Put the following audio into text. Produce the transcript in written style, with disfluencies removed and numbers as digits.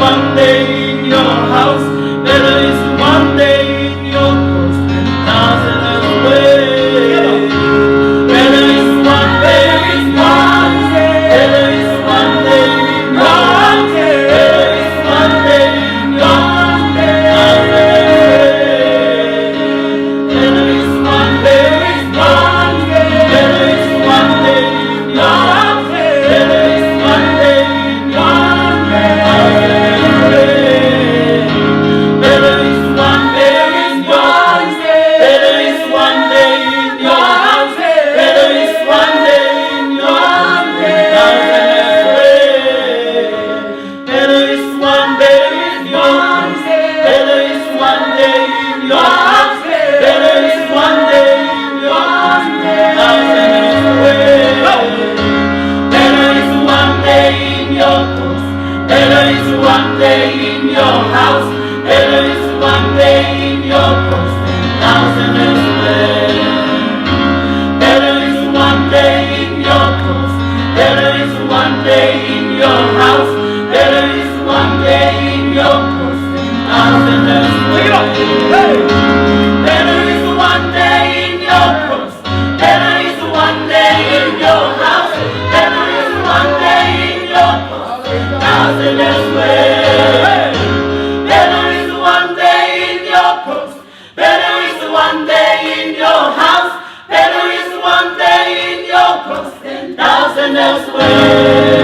one day in your house. Better is one day in your post than 1,000 elsewhere. Better is one day in one day. Better is one day in one day. Better is one day in your better is one day in one day. Better is one day in your better is one day in one day. Better is one day in one day. Better is one day in your house. Better is one day in your better is one day in your better is one day in your house. Better is one day in your better is one day in your post. Better is one day in your house. Better is one day in your post than 1,000 elsewhere. Better is one day in your post. Better is one day in your house. Better is one day in your post than 1,000 elsewhere. Better is one day in your post. Better is one day in your house. Better is one day in your post than 1,000 elsewhere. Better is one day in your post. Better is one day in your house. Better is one day in your post than 1,000 elsewhere.